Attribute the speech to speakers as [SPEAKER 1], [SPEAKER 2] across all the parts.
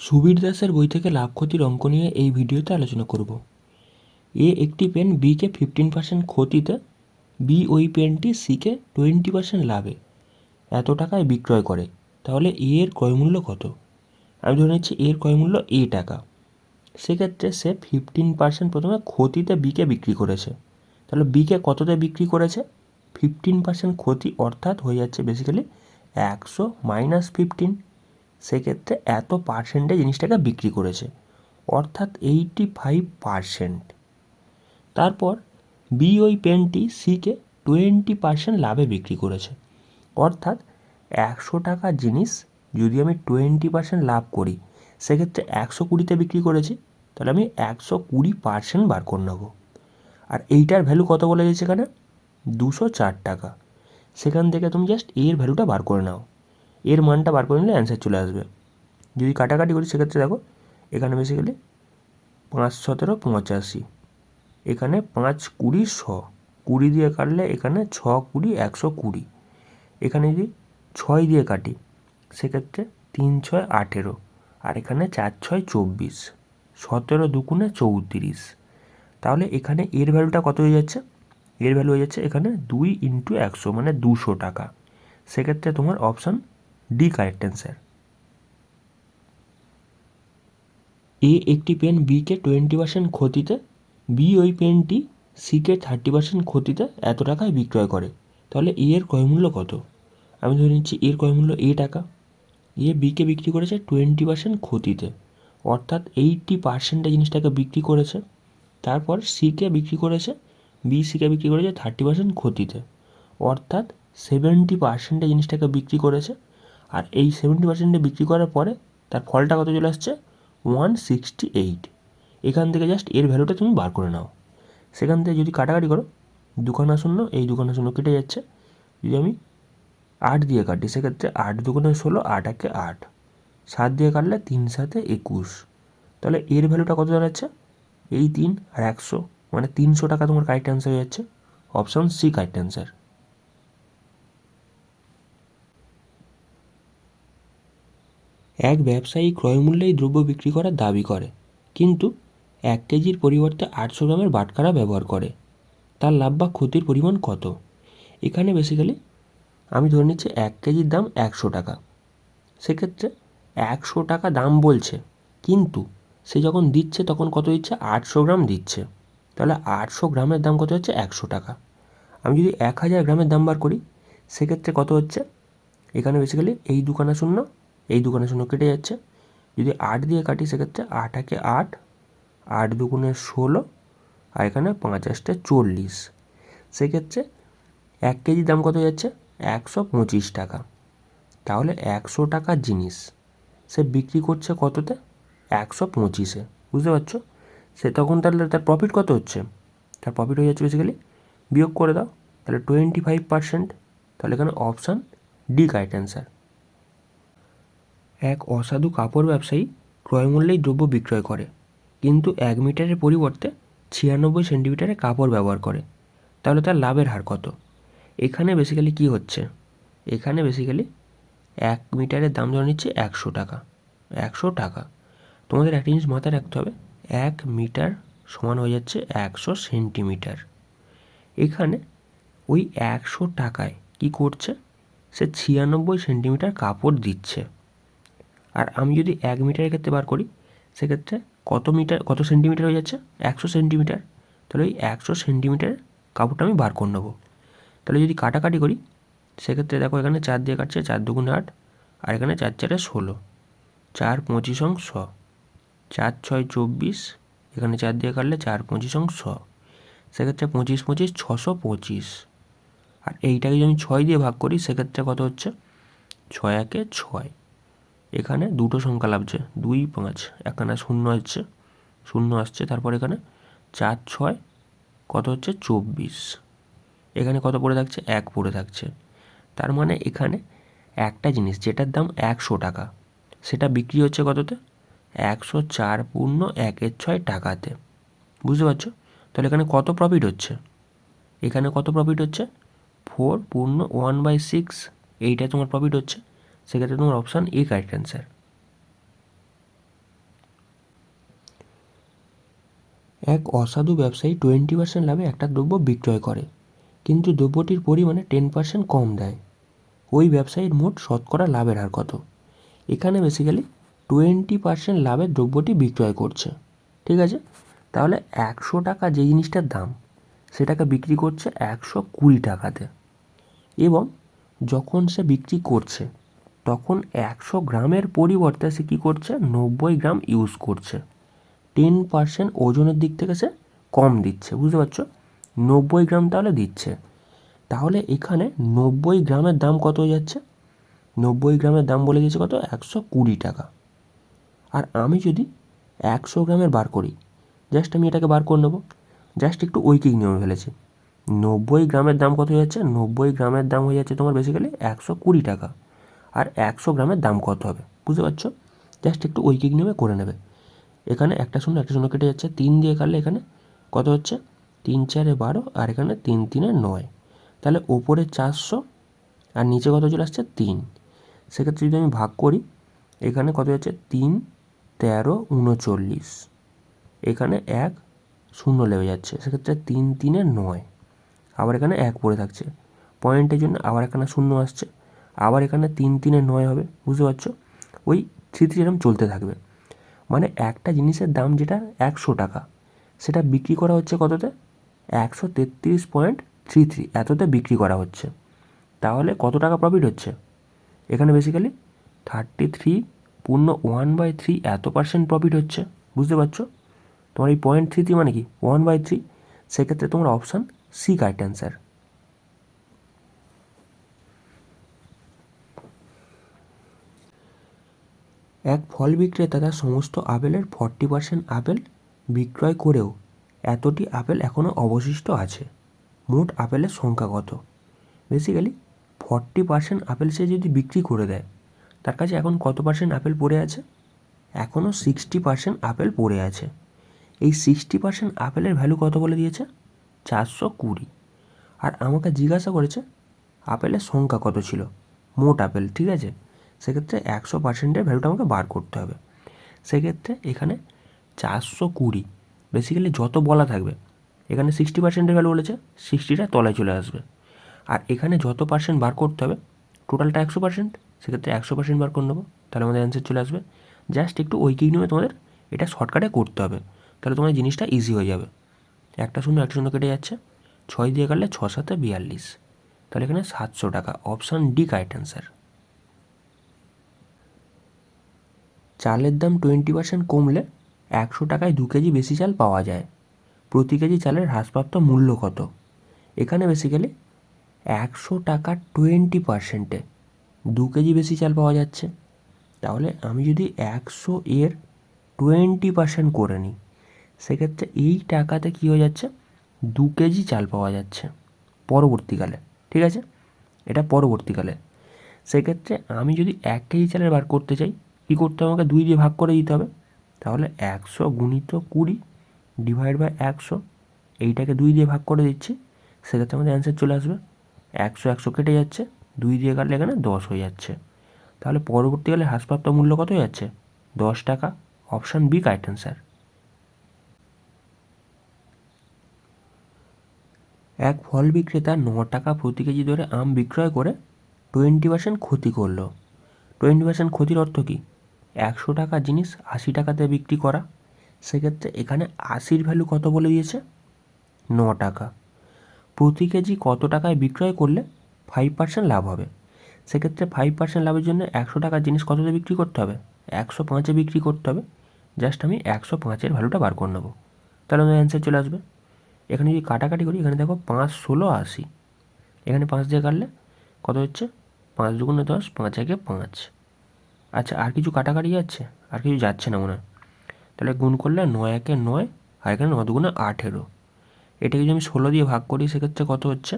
[SPEAKER 1] সুবীর দাসের বই থেকে লাভ ক্ষতির অঙ্ক নিয়ে এই ভিডিওতে আলোচনা করব। এ একটি পেন বিকে 15% ক্ষতিতে, বি ওই পেনটি সিকে 20% লাভে এত টাকায় বিক্রয় করে, তাহলে এ এর ক্রয়মূল্য কত? আমি ধরে নিচ্ছি এর ক্রয়মূল্য এ টাকা। সেক্ষেত্রে সে 15% প্রথমে ক্ষতিতে বিকে বিক্রি করেছে। তাহলে বিকে কততে বিক্রি করেছে? 15% ক্ষতি, অর্থাৎ হয়ে যাচ্ছে বেসিক্যালি 100 মাইনাস 15। সেক্ষেত্রে এত পার্সেন্টে জিনিসটাকে বিক্রি করেছে, অর্থাৎ 85%। তারপর বি ওই পেনটি সিকে 20% লাভে বিক্রি করেছে, অর্থাৎ 100 টাকার জিনিস যদি আমি 20% লাভ করি, সেক্ষেত্রে 120তে বিক্রি করেছি, তাহলে আমি 120% বার করে নেবো। আর এইটার ভ্যালু কত বলে দিয়েছে এখানে? 204 টাকা। সেখান থেকে তুমি জাস্ট এর ভ্যালুটা বার করে নাও, এর মানটা বার করে নিলে অ্যান্সার চলে আসবে। যদি কাটাকাটি করি সেক্ষেত্রে দেখো এখানে বেসিক্যালি 5 17 85, এখানে 5 20 100, 20 দিয়ে কাটলে এখানে 6 20 120, এখানে যদি 6 দিয়ে কাটি সেক্ষেত্রে 3 6 18, আর এখানে 4 6 24, 17 দুগুণে 34। তাহলে এখানে এর ভ্যালুটা কত হয়ে যাচ্ছে? এর ভ্যালু হয়ে যাচ্ছে এখানে 2 ইন্টু 100 মানে 200 টাকা। সেক্ষেত্রে তোমার অপশান ডি কারেক্ট অ্যান্সার। এ একটি পেন বিকে 20% ক্ষতিতে, বি ওই পেনটি সিকে 30% ক্ষতিতে এত টাকায় বিক্রয় করে, তাহলে এ এর ক্রয়মূল্য কত? আমি ধরে নিচ্ছি এর ক্রয়মূল্য এ টাকা। এ বিকে বিক্রি করেছে 20% ক্ষতিতে, অর্থাৎ 80%এ জিনিসটাকে বিক্রি করেছে। তারপর সিকে বিক্রি করেছে, বি সিকে বিক্রি করেছে 30% ক্ষতিতে, অর্থাৎ 70%এ জিনিসটাকে বিক্রি করেছে। আর এই 70%এ বিক্রি করার পরে তার ফলটা কত চলে আসছে? 168। এখান থেকে জাস্ট এর ভ্যালুটা তুমি বার করে নাও। সেখান থেকে যদি কাটাকাটি করো, দুখানা শূন্য, এই দুখানা শূন্য কেটে যাচ্ছে। যদি আমি 8 দিয়ে কাটি সেক্ষেত্রে 8 দুগুণে 16, 8 একে 8, 7 দিয়ে কাটলে 3 7 21। তাহলে এর ভ্যালুটা কত দাঁড়াচ্ছে? এই 3 আর 100 মানে 300 টাকা তোমার কারেক্ট অ্যান্সার হয়ে যাচ্ছে। Option C correct answer. এক ব্যবসায়ী ক্রয়মূল্যেই দ্রব্য বিক্রি করার দাবি করে, কিন্তু 1 কেজির পরিবর্তে 800 গ্রামের বাটখারা ব্যবহার করে। তার লাভ বা ক্ষতির পরিমাণ কত? এখানে বেসিক্যালি আমি ধরে নিচ্ছি 1 কেজির দাম 100 টাকা। সেক্ষেত্রে 100 টাকা দাম বলছে, কিন্তু সে যখন দিচ্ছে তখন কত দিচ্ছে? 800 গ্রাম দিচ্ছে। তাহলে 800 গ্রামের দাম কত হচ্ছে? 100 টাকা। আমি যদি 1000 গ্রামের দাম বার করি সেক্ষেত্রে কত হচ্ছে? এখানে বেসিক্যালি এই দুখানা শূন্য, এই দুখানা শূন্য কেটে যাচ্ছে। যদি 8 দিয়ে কাটি সেক্ষেত্রে 8 একে 8, 8 দুগুণে 16, আর এখানে 5 8টে 40। সেক্ষেত্রে 1 কেজির দাম কত যাচ্ছে? 125 টাকা। তাহলে 100 টাকার জিনিস সে বিক্রি করছে কততে? 125-এ। বুঝতে পারছো? সে তখন তাহলে তার প্রফিট কত হচ্ছে? তার প্রফিট হয়ে যাচ্ছে বেসিক্যালি, বিয়োগ করে দাও, তাহলে 25%। তাহলে এখানে অপশান ডি কারেক্ট অ্যান্সার। এক অসাধু কাপড় ব্যবসায়ী ক্রয়মূল্যেই দ্রব্য বিক্রয় করে, কিন্তু 1 মিটারের পরিবর্তে 96 সেন্টিমিটারের কাপড় ব্যবহার করে, তাহলে তার লাভের হার কত? এখানে বেসিক্যালি কী হচ্ছে? এখানে বেসিক্যালি 1 মিটারের দাম ধরে নিচ্ছে 100 টাকা। 100 টাকা। তোমাদের একটা জিনিস মাথায় রাখতে হবে, 1 মিটার সমান হয়ে যাচ্ছে 100 সেন্টিমিটার। এখানে ওই 100 টাকায় কী করছে? সে 96 সেন্টিমিটার কাপড় দিচ্ছে। আর আমি যদি 1 মিটারের ক্ষেত্রে বার করি সেক্ষেত্রে কত সেন্টিমিটার হয়ে যাচ্ছে? 100 সেন্টিমিটার। তাহলে ওই 100 সেন্টিমিটারের কাপড়টা আমি বার করে নেবো। তাহলে যদি কাটাকাটি করি সেক্ষেত্রে দেখো এখানে 4 দিয়ে কাটছে, 4 দুগুণে 8, আর এখানে 4 4-এ 16, 4 25 অংশ 4 6 24, এখানে 4 দিয়ে কাটলে 4 25 অংশ, সেক্ষেত্রে 25 25 625। আর এইটাকে যদি আমি 6 দিয়ে ভাগ করি সেক্ষেত্রে কত হচ্ছে? 6 একে 6, এখানে দুটো সংখ্যা লাভছে 2 5, এখানে শূন্য আসছে, শূন্য আসছে, তারপর এখানে 4 6 কত হচ্ছে? 24। এখানে কত পড়ে থাকছে? 1 পড়ে থাকছে। তার মানে এখানে একটা জিনিস যেটার দাম 100 টাকা সেটা বিক্রি হচ্ছে কততে? 104 পূর্ণ 1-এর 6 টাকাতে। বুঝতে পারছো? তাহলে এখানে কত প্রফিট হচ্ছে? এখানে কত প্রফিট হচ্ছে? 4 পূর্ণ 1/6, এইটাই তোমার প্রফিট হচ্ছে। সেক্ষেত্রে তোমার অপশান এ কারেক্ট অ্যান্সার। এক অসাধু ব্যবসায়ী 20% লাভে একটা দ্রব্য বিক্রয় করে, কিন্তু দ্রব্যটির পরিমাণে 10% কম দেয়। ওই ব্যবসায়ীর মোট শতকরা লাভের হার কত? এখানে বেসিক্যালি 20% লাভের দ্রব্যটি বিক্রয় করছে, ঠিক আছে? তাহলে 100 টাকা যে জিনিসটার দাম সেটাকে বিক্রি করছে 120 টাকাতে, এবং যখন সে বিক্রি করছে তখন 100 গ্রামের পরিবর্তে সে কী করছে, 90 গ্রাম ইউজ করছে। 10% ওজনের দিক থেকে সে কম দিচ্ছে, বুঝতে পারছো? 90 গ্রাম তাহলে দিচ্ছে। তাহলে এখানে 90 গ্রামের দাম কত হয়ে যাচ্ছে? 90 গ্রামের দাম বলে দিয়েছে কত? 120 টাকা। আর আমি যদি 100 গ্রামের বার করি, জাস্ট আমি এটাকে বার করে নেবো, জাস্ট একটু ঐকিক নিয়মে ফেলেছি। 90 গ্রামের দাম কত হয়ে যাচ্ছে? 90 গ্রামের দাম হয়ে যাচ্ছে তোমার বেসিক্যালি 120 টাকা। আর 100 গ্রামের দাম কত হবে, বুঝতে পারছো? জাস্ট একটু ঐকিক নিয়মে করে নেবে। এখানে একটা শূন্য কেটে যাচ্ছে, 3 দিয়ে কাটলে এখানে কত হচ্ছে? 3 4 12, আর এখানে 3 3 9। তাহলে ওপরে 400 আর নিচে কত চলে আসছে? 3। সেক্ষেত্রে যদি আমি ভাগ করি, এখানে কত হচ্ছে? 3 13 39। এখানে 1 শূন্য লেগে যাচ্ছে, সেক্ষেত্রে 3 3 9। আবার এখানে 1 পড়ে থাকছে, পয়েন্টের জন্য আবার এখানে শূন্য আসছে, আবার এখানে 3 3 9 হবে, বুঝতে পারছো? ওই স্মৃতি যেরকম চলতে থাকবে। মানে একটা জিনিসের দাম যেটা 100 টাকা, সেটা বিক্রি করা হচ্ছে কততে? 133.33 এততে বিক্রি করা হচ্ছে। তাহলে কত টাকা প্রফিট হচ্ছে? এখানে বেসিক্যালি 33.1/3 এত % প্রফিট হচ্ছে, বুঝতে পারছো? তোমার এই 0.33 মানে কি 1/3। সেক্ষেত্রে তোমার অপশান সি কারেক্ট অ্যান্সার। এক ফল বিক্রেতা তার সমস্ত আপেলের 40% আপেল বিক্রয় করেও এতটি আপেল এখনও অবশিষ্ট আছে। মোট আপেলের সংখ্যা কত? বেসিক্যালি 40% আপেল সে যদি বিক্রি করে দেয়, তার কাছে এখন কত % আপেল পড়ে আছে? এখনও 60% আপেল পড়ে আছে। এই 60% আপেলের ভ্যালু কত বলে দিয়েছে? 420। আর আমাকে জিজ্ঞাসা করেছে আপেলের সংখ্যা কত ছিল, মোট আপেল, ঠিক আছে? সেক্ষেত্রে 100%-এর ভ্যালুটা আমাকে বার করতে হবে। সেক্ষেত্রে এখানে 420 বেসিক্যালি যত বলা থাকবে, এখানে 60%-এর ভ্যালু বলেছে, 60টা তলায় চলে আসবে। আর এখানে যত % বার করতে হবে, টোটালটা 100%, সেক্ষেত্রে 100% বার করে নেবো, তাহলে আমাদের অ্যান্সার চলে আসবে। জাস্ট একটু ঐকিক নিয়মে তোমাদের এটা শর্টকাটে করতে হবে, তাহলে তোমার জিনিসটা ইজি হয়ে যাবে। একটা শূন্য কেটে যাচ্ছে, 6 দিয়ে কাটলে 6 7 42, তাহলে এখানে 700 টাকা। Option D correct answer. চালের দাম 20% কমলে 100 টাকায় 2 কেজি বেশি চাল পাওয়া যায়। প্রতি কেজি চালের হ্রাসপ্রাপ্ত মূল্য কত? এখানে বেসিক্যালি 100 টাকা 20%-এ 2 কেজি বেশি চাল পাওয়া যাচ্ছে। তাহলে আমি যদি 100 এর 20% করে নিই, সেক্ষেত্রে এই টাকাতে কী হয়ে যাচ্ছে? 2 কেজি চাল পাওয়া যাচ্ছে পরবর্তীকালে, ঠিক আছে? এটা পরবর্তীকালে। সেক্ষেত্রে আমি যদি 1 কেজি চালের বার করতে চাই, কী করতে হবে? আমাকে 2 দিয়ে ভাগ করে দিতে হবে। তাহলে 100 গুণিত 20 ডিভাইড বাই 100, এইটাকে 2 দিয়ে ভাগ করে দিচ্ছি, সেক্ষেত্রে আমাদের অ্যান্সার চলে আসবে। 100 100 কেটে যাচ্ছে, 2 দিয়ে কাটলে এখানে 10 হয়ে যাচ্ছে। তাহলে পরবর্তীকালে হ্রাসপ্রাপ্ত মূল্য কত হয়ে যাচ্ছে? 10 টাকা। Option B correct answer. এক ফল বিক্রেতা 9 টাকা প্রতি কেজি দরে আম বিক্রয় করে 20% ক্ষতি করলো। 20% ক্ষতির অর্থ কী? 100 টাকার জিনিস 80 টাকাতে বিক্রি করা। সেক্ষেত্রে এখানে 80-র ভ্যালু কত বলে দিয়েছে? 9 টাকা। প্রতি কেজি কত টাকায় বিক্রয় করলে 5% লাভ হবে? সেক্ষেত্রে 5% লাভের জন্য 100 টাকার জিনিস কততে বিক্রি করতে হবে? 105-এ বিক্রি করতে হবে। জাস্ট আমি 105-এর ভ্যালুটা বার করে নেবো, তাহলে আমাদের অ্যান্সার চলে আসবে। এখানে যদি কাটাকাটি করি, এখানে দেখো 5 16 80, এখানে 5 দিয়ে কাটলে কত হচ্ছে? 5 2 10, 5 1 5। আচ্ছা, আর কিছু কাটাকাটি যাচ্ছে? আর কিছু যাচ্ছে না মনে হয়। তাহলে গুণ করলে 9 1 9, আর এখানে 9 2 18। এটাকে যদি আমি 16 দিয়ে ভাগ করি, সেক্ষেত্রে কত হচ্ছে?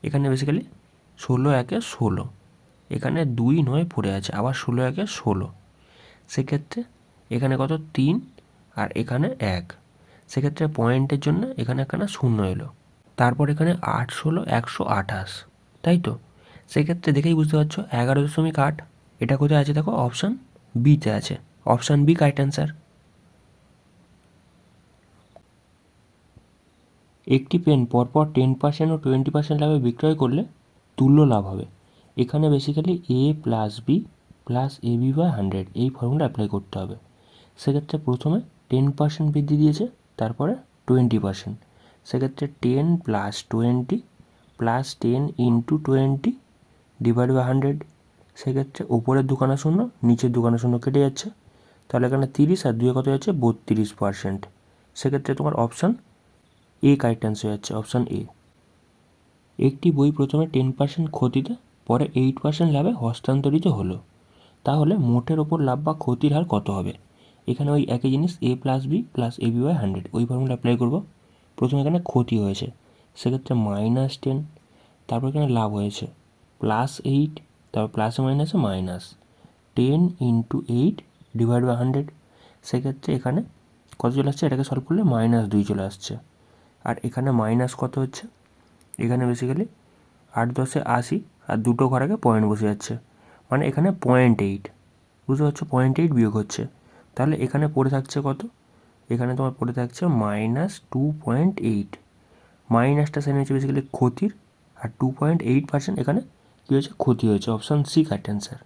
[SPEAKER 1] এখানে বেসিক্যালি 16 1 16, এখানে 2 9 পড়ে আছে, আবার 16 1 16। সেক্ষেত্রে এখানে কত? 3, আর এখানে 1। সেক্ষেত্রে পয়েন্টের জন্য এখানে একখানা শূন্য এলো। তারপর এখানে 8 16 128, তাই তো? সেক্ষেত্রে দেখেই বুঝতে পারছো 11.8 এটা কোথায় আছে? দেখো অপশান বিতে আছে। Option B correct answer. একটি পেন পরপর 10% ও 20% লাভে বিক্রয় করলে তুল্য লাভ হবে। এখানে basically A plus B plus A B by 100 এই ফর্মুলা অ্যাপ্লাই করতে হবে। সেক্ষেত্রে প্রথমে 10% বৃদ্ধি দিয়েছে, তারপরে 20%। সেক্ষেত্রে 10 plus 20 plus 10 into 20 divide by 100। সেক্ষেত্রে ওপরের দুখানা শূন্য, নিচের দুখানা শূন্য কেটে যাচ্ছে, তাহলে এখানে 30 আর 2 কত যাচ্ছে 32%। সেক্ষেত্রে তোমার অপশান এ কারেক্ট অ্যান্সার হয়ে যাচ্ছে, অপশান এ। একটি বই প্রথমে 10% ক্ষতিতে পরে 8% লাভে হস্তান্তরিত হলো, তাহলে মোটের ওপর লাভ বা ক্ষতির হার কত হবে? এখানে ওই একই জিনিস A plus B plus A B by 100 ওই ফর্মুলা অ্যাপ্লাই করবো। প্রথমে এখানে ক্ষতি হয়েছে, সেক্ষেত্রে -10, তারপর এখানে লাভ হয়েছে +8, তারপর প্লাসে মাইনাসে মাইনাস 10 ইন্টু 8 ডিভাইড বাই 100। সেক্ষেত্রে এখানে কত চলে আসছে, এটাকে সলভ করলে -2 চলে আসছে। আর এখানে মাইনাস কত হচ্ছে, এখানে বেসিক্যালি 8 10 80 আর দুটো ঘর আগে পয়েন্ট বসে যাচ্ছে, মানে এখানে 0.8, বুঝতে পারছো, 0.8 বিয়োগ হচ্ছে। তাহলে এখানে পড়ে থাকছে কত, এখানে তোমার পড়ে থাকছে -2.8। মাইনাসটা সেন হচ্ছে বেসিক্যালি ক্ষতির, আর 2.8% এখানে কী হয়েছে, ক্ষতি হয়েছে। Option C correct answer.